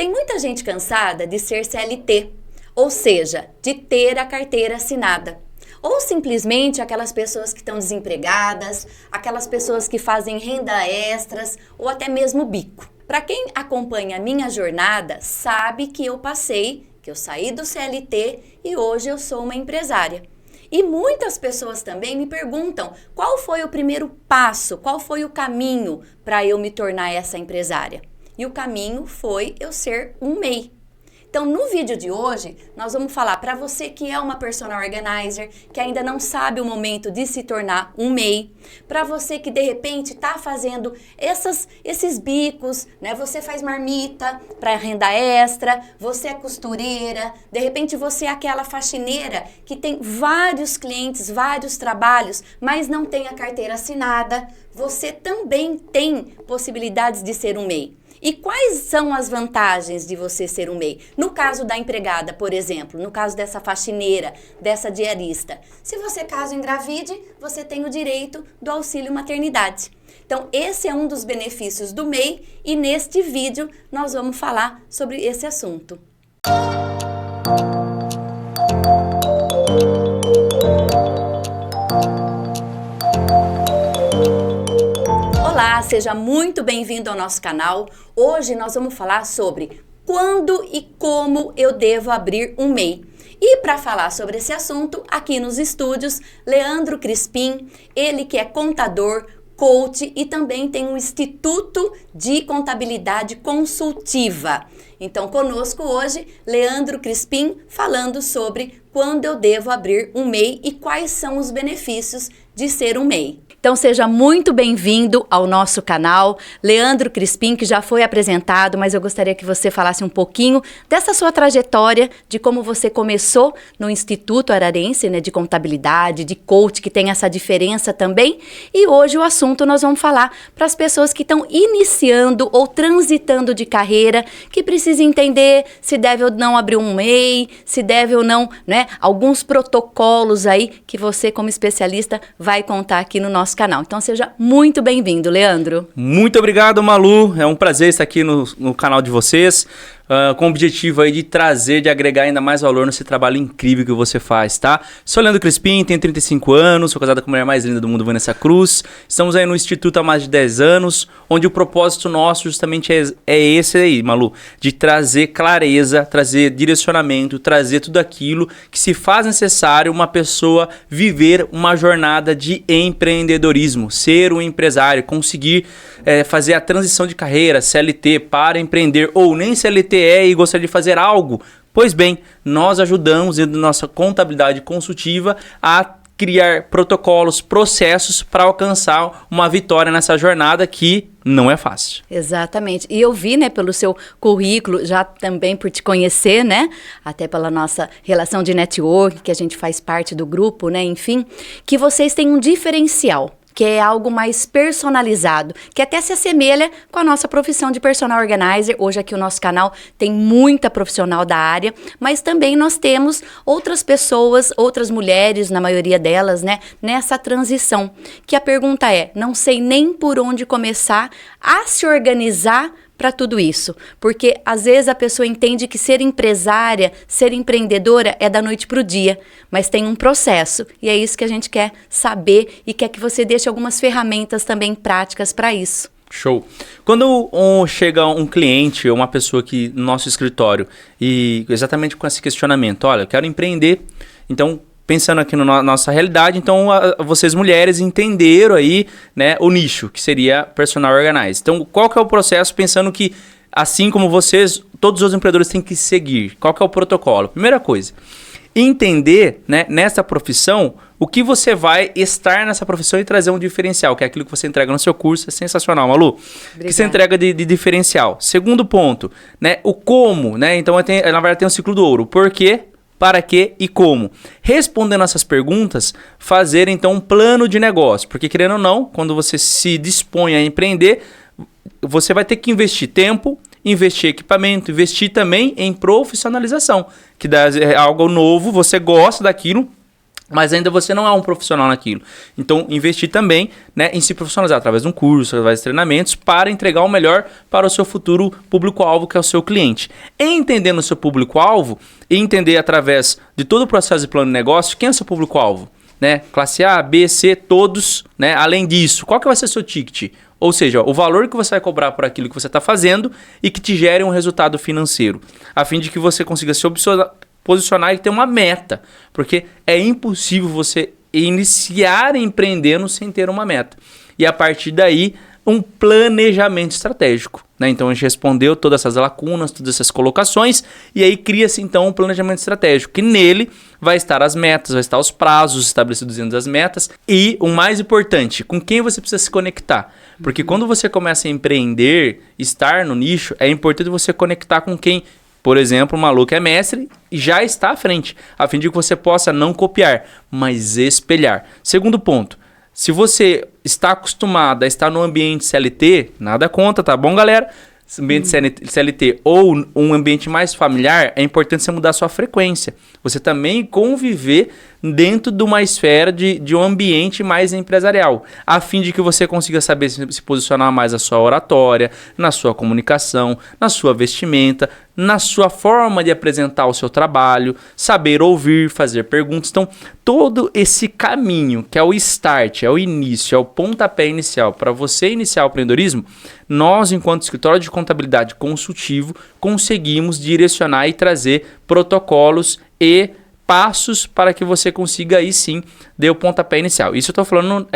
Tem muita gente cansada de ser CLT, ou seja, de ter a carteira assinada. Ou simplesmente aquelas pessoas que estão desempregadas, aquelas pessoas que fazem renda extras ou até mesmo bico. Para quem acompanha a minha jornada, sabe que eu saí do CLT e hoje eu sou uma empresária. E muitas pessoas também me perguntam qual foi o primeiro passo, qual foi o caminho para eu me tornar essa empresária. E o caminho foi eu ser um MEI. Então, no vídeo de hoje, nós vamos falar para você que é uma personal organizer, que ainda não sabe o momento de se tornar um MEI, para você que de repente está fazendo esses bicos, né? Você faz marmita para renda extra, você é costureira, de repente você é aquela faxineira que tem vários clientes, vários trabalhos, mas não tem a carteira assinada, você também tem possibilidades de ser um MEI. E quais são as vantagens de você ser um MEI? No caso da empregada, por exemplo, no caso dessa faxineira, dessa diarista, se você caso engravide, você tem o direito do auxílio maternidade. Então, esse é um dos benefícios do MEI e neste vídeo nós vamos falar sobre esse assunto. Olá, seja muito bem-vindo ao nosso canal. Hoje nós vamos falar sobre quando e como eu devo abrir um MEI. E para falar sobre esse assunto, aqui nos estúdios, Leandro Crispim, ele que é contador, coach e também tem um Instituto de Contabilidade Consultiva. Então, conosco hoje, Leandro Crispim, falando sobre quando eu devo abrir um MEI e quais são os benefícios de ser um MEI. Então, seja muito bem-vindo ao nosso canal, Leandro Crispim, que já foi apresentado, mas eu gostaria que você falasse um pouquinho dessa sua trajetória, de como você começou no Instituto Ararense, né, de Contabilidade, de Coach, que tem essa diferença também. E hoje o assunto nós vamos falar para as pessoas que estão iniciando ou transitando de carreira, que precisam entender se deve ou não abrir um MEI, se deve ou não, né, alguns protocolos aí que você, como especialista, vai contar aqui no nosso canal. Então seja muito bem-vindo, Leandro. Muito obrigado, Malu. É um prazer estar aqui no canal de vocês. Com o objetivo aí de trazer, de agregar ainda mais valor nesse trabalho incrível que você faz, tá? Sou Leandro Crispim, tenho 35 anos, sou casado com a mulher mais linda do mundo, Vanessa Cruz. Estamos aí no Instituto há mais de 10 anos, onde o propósito nosso justamente é esse aí, Malu, de trazer clareza, trazer direcionamento, trazer tudo aquilo que se faz necessário uma pessoa viver uma jornada de empreendedorismo, ser um empresário, conseguir fazer a transição de carreira, CLT, para empreender ou nem CLT e gostaria de fazer algo. Pois bem, nós ajudamos dentro da nossa contabilidade consultiva a criar protocolos, processos para alcançar uma vitória nessa jornada que não é fácil. Exatamente. E eu vi, né, pelo seu currículo, já também por te conhecer, né, até pela nossa relação de network, que a gente faz parte do grupo, né, enfim, que vocês têm um diferencial, que é algo mais personalizado, que até se assemelha com a nossa profissão de personal organizer. Hoje aqui o nosso canal tem muita profissional da área, mas também nós temos outras pessoas, outras mulheres, na maioria delas, né, nessa transição. Que a pergunta é, não sei nem por onde começar a se organizar para tudo isso, porque às vezes a pessoa entende que ser empresária, ser empreendedora é da noite para o dia, mas tem um processo e é isso que a gente quer saber e quer que você deixe algumas ferramentas também práticas para isso. Show. Quando chega um cliente ou uma pessoa aqui no nosso escritório e exatamente com esse questionamento, olha, eu quero empreender, então pensando aqui na nossa realidade, então vocês mulheres entenderam aí, né, o nicho, que seria personal organizer. Então, qual que é o processo, pensando que, assim como vocês, todos os empreendedores têm que seguir? Qual que é o protocolo? Primeira coisa, entender, né, nessa profissão, o que você vai estar nessa profissão e trazer um diferencial, que é aquilo que você entrega no seu curso. É sensacional, Malu. Obrigada. Que você entrega de diferencial. Segundo ponto, né, o como, né? Então, na verdade, tem um ciclo do ouro. O porquê, para quê e como. Respondendo essas perguntas, fazer então um plano de negócio. Porque, querendo ou não, quando você se dispõe a empreender, você vai ter que investir tempo, investir equipamento, investir também em profissionalização. Que dá algo novo, você gosta daquilo, mas ainda você não é um profissional naquilo. Então, investir também, né, em se profissionalizar através de um curso, através de treinamentos, para entregar o melhor para o seu futuro público-alvo, que é o seu cliente. Entendendo o seu público-alvo e entender através de todo o processo de plano de negócio, quem é o seu público-alvo? Né? Classe A, B, C, todos. Né? Além disso, qual que vai ser o seu ticket? Ou seja, o valor que você vai cobrar por aquilo que você está fazendo e que te gere um resultado financeiro, a fim de que você consiga se posicionar e ter uma meta, porque é impossível você iniciar empreendendo sem ter uma meta. E a partir daí, um planejamento estratégico. Né? Então a gente respondeu todas essas lacunas, todas essas colocações, e aí cria-se então um planejamento estratégico, que nele vai estar as metas, vai estar os prazos estabelecidos dentro das metas, e o mais importante, com quem você precisa se conectar. Porque quando você começa a empreender, estar no nicho, é importante você conectar com quem. Por exemplo, o Malu que é mestre e já está à frente, a fim de que você possa não copiar, mas espelhar. Segundo ponto, se você está acostumado a estar no ambiente CLT, nada contra, tá bom, galera? Ambiente CLT ou um ambiente mais familiar, é importante você mudar a sua frequência. Você também conviver dentro de uma esfera de um ambiente mais empresarial, a fim de que você consiga saber se posicionar mais na sua oratória, na sua comunicação, na sua vestimenta, na sua forma de apresentar o seu trabalho, saber ouvir, fazer perguntas. Então, todo esse caminho, que é o start, é o início, é o pontapé inicial para você iniciar o empreendedorismo, nós, enquanto escritório de contabilidade consultivo, conseguimos direcionar e trazer protocolos e passos para que você consiga aí sim dar o pontapé inicial. Isso eu estou falando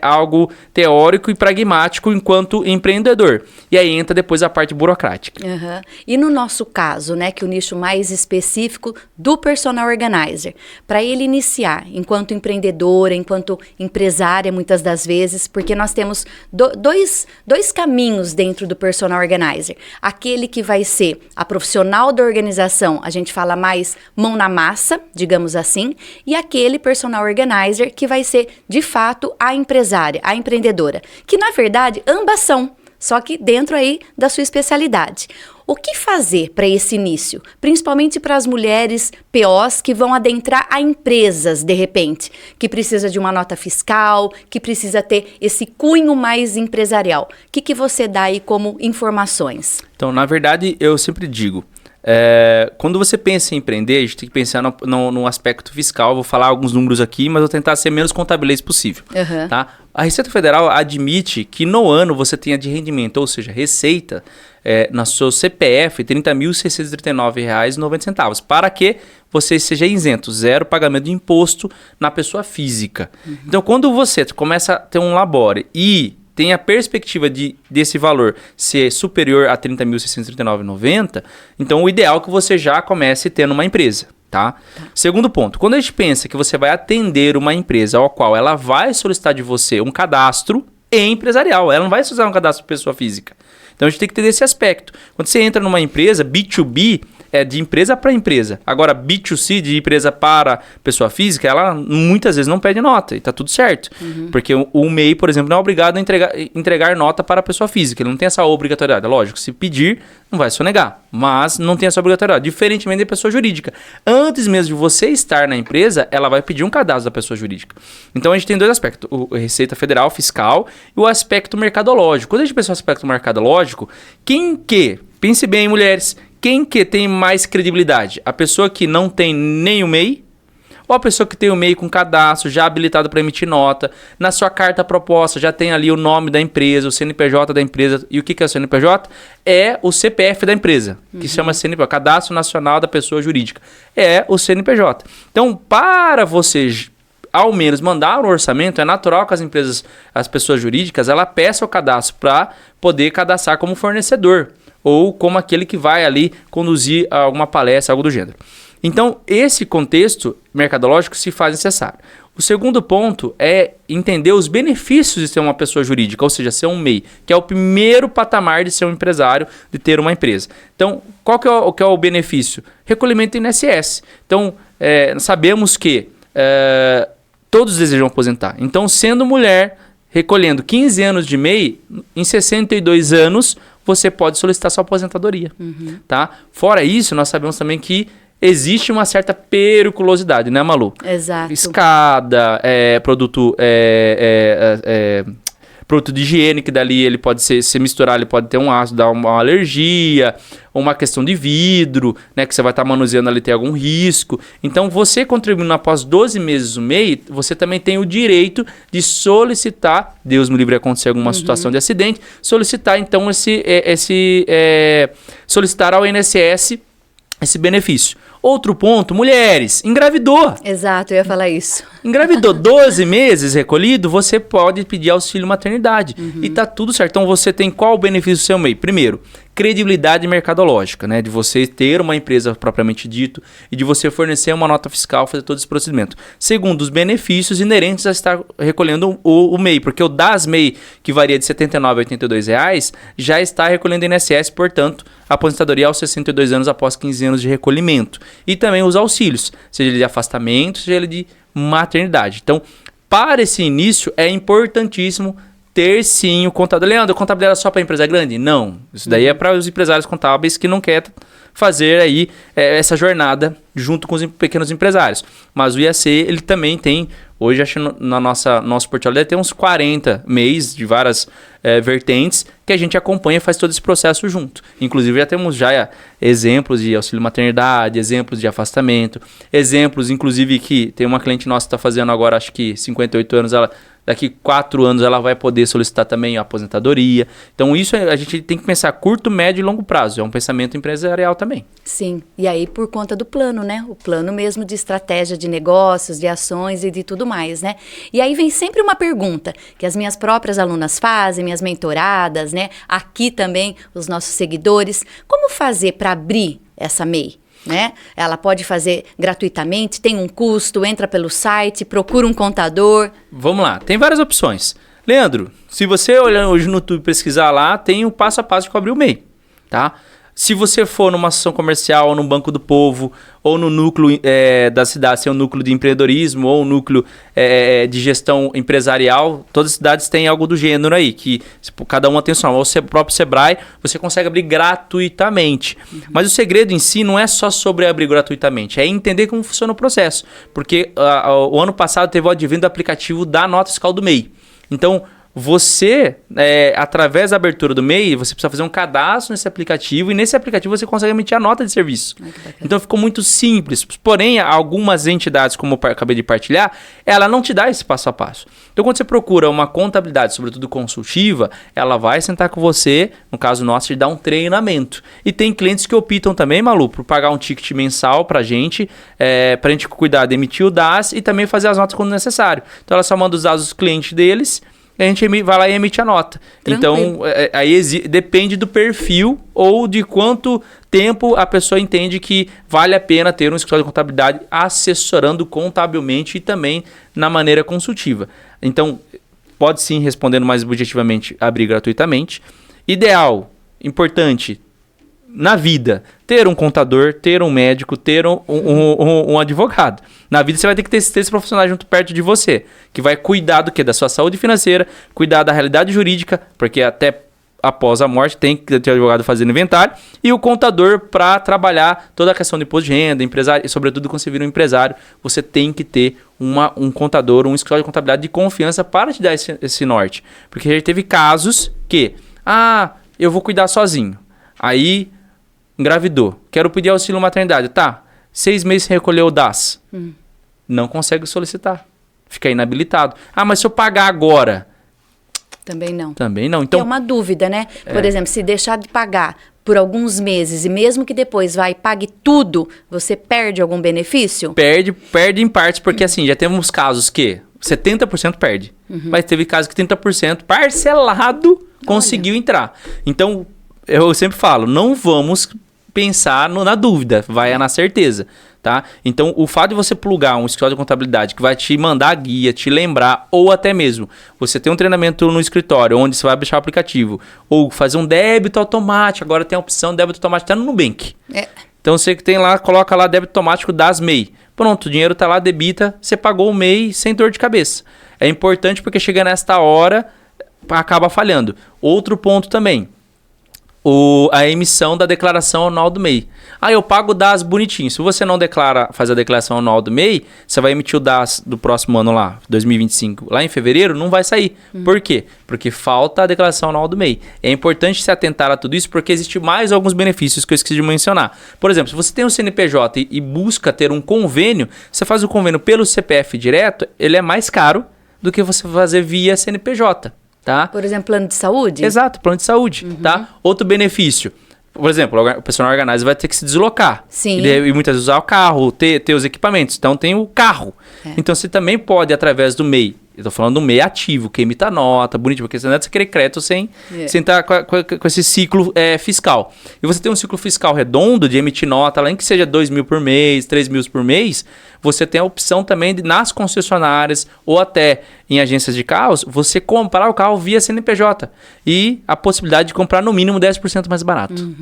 algo teórico e pragmático enquanto empreendedor. E aí entra depois a parte burocrática. Uhum. E no nosso caso, né, que o nicho mais específico do personal organizer, para ele iniciar enquanto empreendedora, enquanto empresária muitas das vezes, porque nós temos dois caminhos dentro do personal organizer. Aquele que vai ser a profissional da organização, a gente fala mais mão na massa, digamos assim, e aquele personal organizer que vai ser, de fato, a empresária, a empreendedora, que na verdade ambas são, só que dentro aí da sua especialidade. O que fazer para esse início? Principalmente para as mulheres POs que vão adentrar a empresas, de repente, que precisa de uma nota fiscal, que precisa ter esse cunho mais empresarial. O que você dá aí como informações? Então, na verdade, eu sempre digo, quando você pensa em empreender, a gente tem que pensar no aspecto fiscal. Vou falar alguns números aqui, mas vou tentar ser menos contabilês possível. Uhum. Tá? A Receita Federal admite que no ano você tenha de rendimento, ou seja, receita, na sua CPF, R$ 30.639,90, para que você seja isento, zero pagamento de imposto na pessoa física. Uhum. Então, quando você começa a ter um labore e tem a perspectiva desse valor ser superior a R$ 30.639,90, então o ideal é que você já comece tendo uma empresa. Tá? Segundo ponto, quando a gente pensa que você vai atender uma empresa ao qual ela vai solicitar de você um cadastro empresarial, ela não vai solicitar um cadastro de pessoa física. Então a gente tem que ter esse aspecto. Quando você entra numa empresa, B2B é de empresa para empresa. Agora, B2C, de empresa para pessoa física, ela muitas vezes não pede nota e tá tudo certo. Uhum. Porque o MEI, por exemplo, não é obrigado a entregar nota para a pessoa física. Ele não tem essa obrigatoriedade. Lógico, se pedir, não vai sonegar. Mas não tem essa obrigatoriedade. Diferentemente da pessoa jurídica. Antes mesmo de você estar na empresa, ela vai pedir um cadastro da pessoa jurídica. Então a gente tem dois aspectos. O Receita Federal, fiscal, e o aspecto mercadológico. Quando a gente pensa no aspecto mercadológico, pense bem, mulheres, quem que tem mais credibilidade? A pessoa que não tem nem o MEI ou a pessoa que tem o MEI com cadastro, já habilitado para emitir nota, na sua carta proposta já tem ali o nome da empresa, o CNPJ da empresa. E o que é o CNPJ? É o CPF da empresa, que chama CNPJ, Cadastro Nacional da Pessoa Jurídica. É o CNPJ. Então, para você ao menos mandar um orçamento, é natural que as pessoas jurídicas, ela peça o cadastro para poder cadastrar como fornecedor ou como aquele que vai ali conduzir alguma palestra, algo do gênero. Então, esse contexto mercadológico se faz necessário. O segundo ponto é entender os benefícios de ser uma pessoa jurídica, ou seja, ser um MEI, que é o primeiro patamar de ser um empresário, de ter uma empresa. Então, qual que é o benefício? Recolhimento INSS. Então, sabemos que todos desejam aposentar. Então, sendo mulher, recolhendo 15 anos de MEI, em 62 anos, você pode solicitar sua aposentadoria. Uhum. Tá? Fora isso, nós sabemos também que existe uma certa periculosidade, né, Malu? Exato. Escada, produto de higiene, que dali ele pode se misturar, ele pode ter um ácido, dar uma alergia, ou uma questão de vidro, né, que você vai estar manuseando ali, ter algum risco. Então, você contribuindo após 12 meses do MEI, você também tem o direito de solicitar, Deus me livre acontecer alguma situação de acidente, solicitar então solicitar ao INSS esse benefício. Outro ponto, mulheres, engravidou. Exato, eu ia falar isso. Engravidou 12 meses recolhido, você pode pedir auxílio maternidade. E tá tudo certo. Então você tem qual o benefício do seu MEI? Primeiro, credibilidade mercadológica, né? De você ter uma empresa propriamente dito e de você fornecer uma nota fiscal, fazer todo esse procedimento. Segundo, os benefícios inerentes a estar recolhendo o MEI, porque o DAS-MEI, que varia de R$ 79 a R$ 82, já está recolhendo INSS, portanto, a aposentadoria aos 62 anos após 15 anos de recolhimento. E também os auxílios, seja ele de afastamento, seja ele de maternidade. Então, para esse início, é importantíssimo ter sim o contador. Leandro, a contabilidade é só para empresa grande? Não. Isso daí é para os empresários contábeis que não querem fazer aí essa jornada junto com os pequenos empresários. Mas o IAC, ele também tem, hoje acho que nosso portfólio deve ter uns 40 MEIs de várias vertentes que a gente acompanha e faz todo esse processo junto. Inclusive já temos exemplos de auxílio maternidade, exemplos de afastamento, exemplos inclusive que tem uma cliente nossa que está fazendo agora acho que 58 anos, daqui 4 anos ela vai poder solicitar também a aposentadoria. Então isso a gente tem que pensar curto, médio e longo prazo. É um pensamento empresarial também. Sim, e aí por conta do plano, né? O plano mesmo de estratégia de negócios, de ações e de tudo mais, né? E aí vem sempre uma pergunta que as minhas próprias alunas fazem, minhas mentoradas, né? Aqui também os nossos seguidores. Como fazer para abrir essa MEI? Né? Ela pode fazer gratuitamente, tem um custo, entra pelo site, procura um contador. Vamos lá, tem várias opções. Leandro, se você olhar hoje no YouTube pesquisar lá, tem o passo a passo de como abrir o MEI, tá? Se você for numa associação comercial, ou no Banco do Povo, ou no núcleo da cidade, se é um núcleo de empreendedorismo, ou um núcleo de gestão empresarial, todas as cidades têm algo do gênero aí, que cada uma tem o seu nome. O próprio Sebrae, você consegue abrir gratuitamente. Mas o segredo em si não é só sobre abrir gratuitamente, é entender como funciona o processo. Porque o ano passado teve o advento do aplicativo da nota fiscal do MEI. Então, você, através da abertura do MEI, você precisa fazer um cadastro nesse aplicativo e nesse aplicativo você consegue emitir a nota de serviço. Então ficou muito simples. Porém, algumas entidades, como eu acabei de partilhar, ela não te dá esse passo a passo. Então quando você procura uma contabilidade, sobretudo consultiva, ela vai sentar com você, no caso nosso, te dar um treinamento. E tem clientes que optam também, Malu, por pagar um ticket mensal pra gente cuidar de emitir o DAS e também fazer as notas quando necessário. Então ela só manda os dados dos clientes deles, a gente vai lá e emite a nota. Tranquilo. Então, aí depende do perfil ou de quanto tempo a pessoa entende que vale a pena ter um escritório de contabilidade assessorando contabilmente e também na maneira consultiva. Então, pode sim, respondendo mais objetivamente, abrir gratuitamente. Ideal, importante, na vida, ter um contador, ter um médico, ter um advogado. Na vida você vai ter que ter esse profissional junto perto de você, que vai cuidar do quê? Da sua saúde financeira, cuidar da realidade jurídica, porque até após a morte tem que ter o advogado fazendo inventário, e o contador para trabalhar toda a questão de imposto de renda, empresário, e sobretudo quando você vira um empresário, você tem que ter um contador, um escritório de contabilidade de confiança para te dar esse norte. Porque já teve casos que, eu vou cuidar sozinho, aí engravidou, quero pedir auxílio maternidade, 6 meses sem recolher o DAS, não consegue solicitar, fica inabilitado. Mas se eu pagar agora? Também não. Então, é uma dúvida, né? Por exemplo, se deixar de pagar por alguns meses e mesmo que depois vai e pague tudo, você perde algum benefício? Perde em partes, porque assim, já temos casos que 70% perde, mas teve casos que 30% parcelado conseguiu entrar. Então, eu sempre falo, não vamos pensar na dúvida, vai na certeza, tá? Então, o fato de você plugar um escritório de contabilidade que vai te mandar a guia, te lembrar, ou até mesmo você ter um treinamento no escritório, onde você vai baixar o aplicativo, ou fazer um débito automático, agora tem a opção de débito automático até no Nubank. Então, você que tem lá, coloca lá débito automático das MEI. Pronto, o dinheiro tá lá, debita, você pagou o MEI sem dor de cabeça. É importante porque chega nesta hora, acaba falhando. Outro ponto também, a emissão da declaração anual do MEI. Ah, eu pago o DAS bonitinho. Se você não faz a declaração anual do MEI, você vai emitir o DAS do próximo ano lá, 2025, lá em fevereiro, não vai sair. Por quê? Porque falta a declaração anual do MEI. É importante se atentar a tudo isso porque existe mais alguns benefícios que eu esqueci de mencionar. Por exemplo, se você tem um CNPJ e busca ter um convênio, você faz o convênio pelo CPF direto, ele é mais caro do que você fazer via CNPJ. Tá? Por exemplo, plano de saúde? Exato, plano de saúde, tá? Outro benefício, por exemplo, o personal organizer vai ter que se deslocar. Sim. E muitas vezes usar o carro, ter os equipamentos. Então tem o carro. Então você também pode, através do MEI, eu tô falando do MEI ativo, que emita nota, bonitinho, porque você não é de querer crédito sem estar com esse ciclo fiscal. E você tem um ciclo fiscal redondo de emitir nota, além que seja 2 mil por mês, 3 mil por mês, você tem a opção também de, nas concessionárias ou até em agências de carros, você comprar o carro via CNPJ. E a possibilidade de comprar no mínimo 10% mais barato.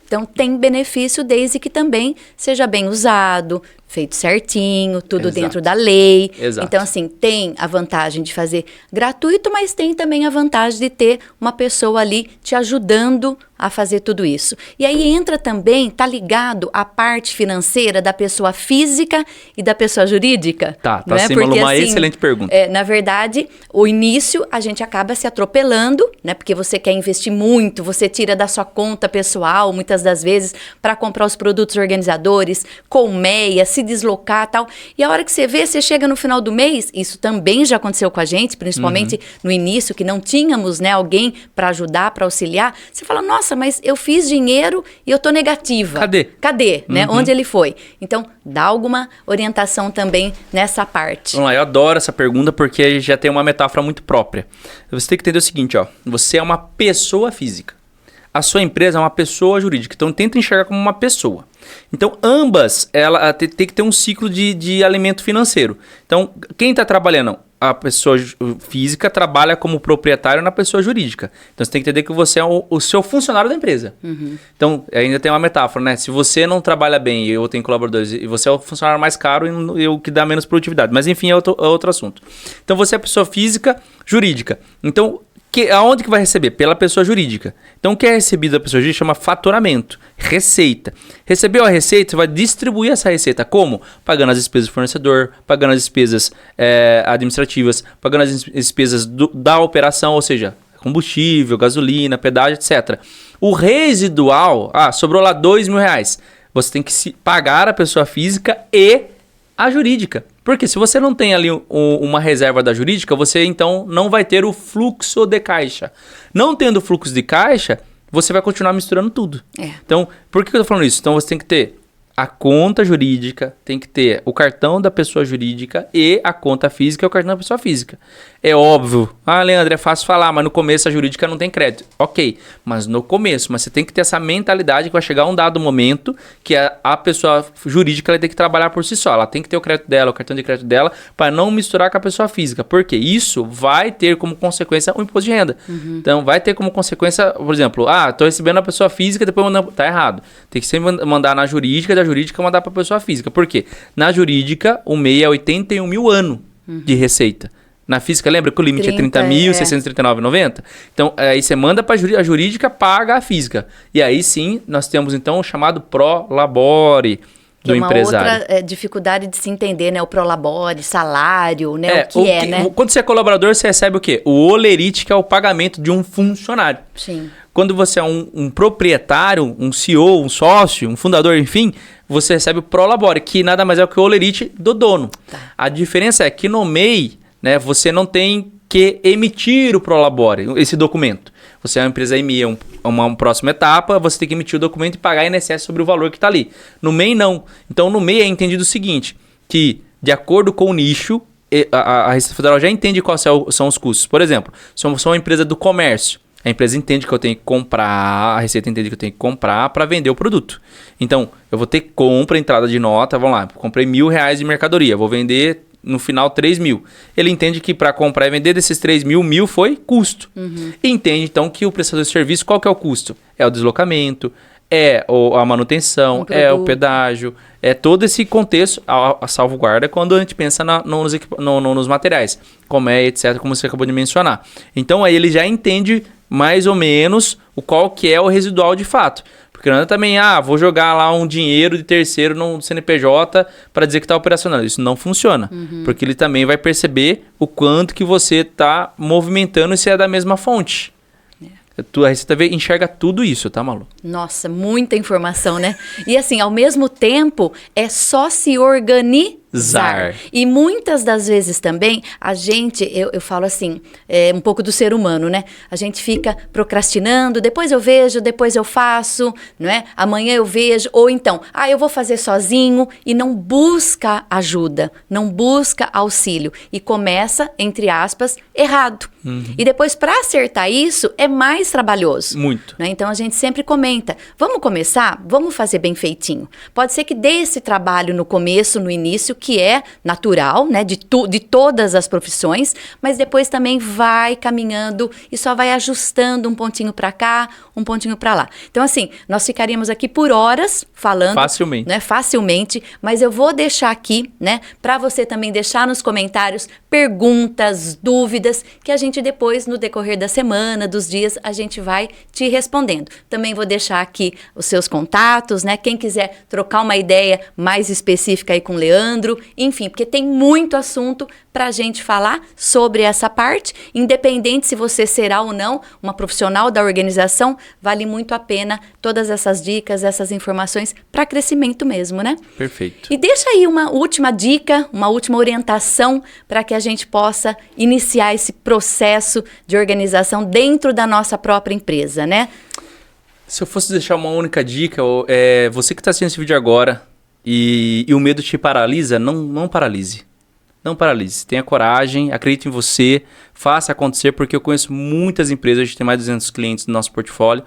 Então, tem benefício desde que também seja bem usado, feito certinho, tudo Exato. dentro da lei. Exato. Então, assim, tem a vantagem de fazer gratuito, mas tem também a vantagem de ter uma pessoa ali te ajudando a fazer tudo isso. E aí entra também, tá ligado à parte financeira da pessoa física e da pessoa jurídica? Tá né? sim, Porque, Malu, uma assim, excelente pergunta. na verdade, o início a gente acaba se atropelando, né? Porque você quer investir muito, você tira da sua conta pessoal, muitas das vezes, para comprar os produtos organizadores, colmeia, se deslocar e tal. E a hora que você vê, você chega no final do mês, isso também já aconteceu com a gente, principalmente no início, que não tínhamos, né, alguém para ajudar, para auxiliar. Você fala, nossa, mas eu fiz dinheiro e eu tô negativa. Cadê? Né? Onde ele foi? Então, dá alguma orientação também nessa parte. Vamos lá, eu adoro essa pergunta porque já tem uma metáfora muito própria. Você tem que entender o seguinte, ó. Você é uma pessoa física. A sua empresa é uma pessoa jurídica. Então, tenta enxergar como uma pessoa. Então, ambas, ela tem que ter um ciclo de alimento financeiro. Então, quem está trabalhando? A pessoa física trabalha como proprietário na pessoa jurídica. Então, você tem que entender que você é o seu funcionário da empresa. Então, ainda tem uma metáfora, né? Se você não trabalha bem e eu tenho colaboradores e você é o funcionário mais caro e o que dá menos produtividade. Mas, enfim, é outro assunto. Então, você é a pessoa física jurídica. Então, aonde que vai receber? Pela pessoa jurídica. Então, o que é recebido da pessoa jurídica chama faturamento, receita. Recebeu a receita, você vai distribuir essa receita. Como? Pagando as despesas do fornecedor, pagando as despesas administrativas, pagando as despesas da operação, ou seja, combustível, gasolina, pedágio, etc. O residual, sobrou lá R$2.000. Você tem que pagar a pessoa física e a jurídica. Porque se você não tem ali uma reserva da jurídica, você então não vai ter o fluxo de caixa. Não tendo fluxo de caixa, você vai continuar misturando tudo. Então, por que eu estou falando isso? Então, você tem que ter a conta jurídica, tem que ter o cartão da pessoa jurídica e a conta física e o cartão da pessoa física. É óbvio. Leandro, é fácil falar, mas no começo a jurídica não tem crédito. Ok, mas no começo, você tem que ter essa mentalidade que vai chegar um dado momento que a pessoa jurídica ela tem que trabalhar por si só. Ela tem que ter o crédito dela, o cartão de crédito dela, para não misturar com a pessoa física. Porque isso vai ter como consequência o imposto de renda. Então, vai ter como consequência, por exemplo, estou recebendo a pessoa física, depois mandando. Tá errado. Tem que sempre mandar na jurídica, da jurídica mandar para a pessoa física. Por quê? Na jurídica, o MEI é 81 mil ano de receita. Na física, lembra que o limite é 30.639,90? Então, aí você manda para a jurídica, paga a física. E aí sim, nós temos então o chamado prolabore do empresário. É uma outra dificuldade de se entender, né? O prolabore, salário, né? Né? Quando você é colaborador, você recebe o quê? O olerite, que é o pagamento de um funcionário. Sim. Quando você é um proprietário, um CEO, um sócio, um fundador, enfim, você recebe o prolabore, que nada mais é que o olerite do dono. Tá. A diferença é que no MEI, né, você não tem que emitir o prolabore, esse documento. Você é uma empresa EMI, uma próxima etapa, você tem que emitir o documento e pagar INSS sobre o valor que está ali. No MEI, não. Então, no MEI é entendido o seguinte, que de acordo com o nicho, a Receita Federal já entende quais são os custos. Por exemplo, se eu sou uma empresa do comércio, a empresa entende que eu tenho que comprar, a Receita entende que eu tenho que comprar para vender o produto. Então, eu vou ter compra, entrada de nota, vamos lá, comprei R$1.000 de mercadoria, vou vender no final 3 mil. Ele entende que para comprar e vender desses 3 mil, 1.000 foi custo. E entende então que o prestador de serviço, qual que é o custo? É o deslocamento, é a manutenção, é o pedágio, é todo esse contexto, a salvaguarda quando a gente pensa nos materiais, como etc., como você acabou de mencionar. Então aí ele já entende mais ou menos o qual que é o residual de fato. Porque não é também, vou jogar lá um dinheiro de terceiro no CNPJ para dizer que está operacional. Isso não funciona. Porque ele também vai perceber o quanto que você está movimentando e se é da mesma fonte. A Receita V enxerga tudo isso, tá, Malu? Nossa, muita informação, né? E assim, ao mesmo tempo, é só se organizar. E muitas das vezes também, a gente, eu falo assim, um pouco do ser humano, né? A gente fica procrastinando, depois eu vejo, depois eu faço, não é? Amanhã eu vejo, ou então, eu vou fazer sozinho e não busca ajuda, não busca auxílio. E começa, entre aspas, errado. E depois, para acertar isso, é mais trabalhoso. Muito. Né? Então, a gente sempre comenta, vamos começar? Vamos fazer bem feitinho. Pode ser que dê esse trabalho no começo, no início, que é natural, né? De todas as profissões, mas depois também vai caminhando e só vai ajustando um pontinho para cá, um pontinho para lá. Então, assim, nós ficaríamos aqui por horas falando. Facilmente. Né? Facilmente, mas eu vou deixar aqui, né? Para você também deixar nos comentários perguntas, dúvidas, que a gente depois, no decorrer da semana, dos dias, a gente vai te respondendo. Também vou deixar aqui os seus contatos, né? Quem quiser trocar uma ideia mais específica aí com o Leandro, enfim, porque tem muito assunto para a gente falar sobre essa parte, independente se você será ou não uma profissional da organização, vale muito a pena todas essas dicas, essas informações para crescimento mesmo, né? Perfeito. E deixa aí uma última dica, uma última orientação para que a gente possa iniciar esse processo de organização dentro da nossa própria empresa, né? Se eu fosse deixar uma única dica, você que está assistindo esse vídeo agora e o medo te paralisa, não paralise. Não paralise. Tenha coragem, acredite em você, faça acontecer, porque eu conheço muitas empresas, a gente tem mais de 200 clientes no nosso portfólio,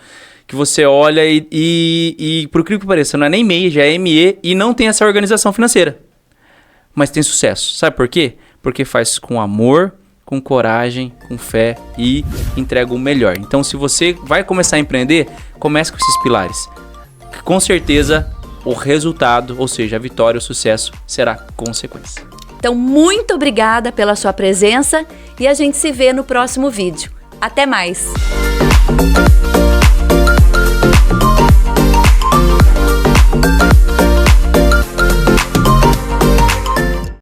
que você olha e por incrível que pareça, não é nem MEI, já é ME e não tem essa organização financeira. Mas tem sucesso. Sabe por quê? Porque faz com amor, com coragem, com fé e entrega o melhor. Então, se você vai começar a empreender, comece com esses pilares. Com certeza, o resultado, ou seja, a vitória, o sucesso, será consequência. Então, muito obrigada pela sua presença e a gente se vê no próximo vídeo. Até mais!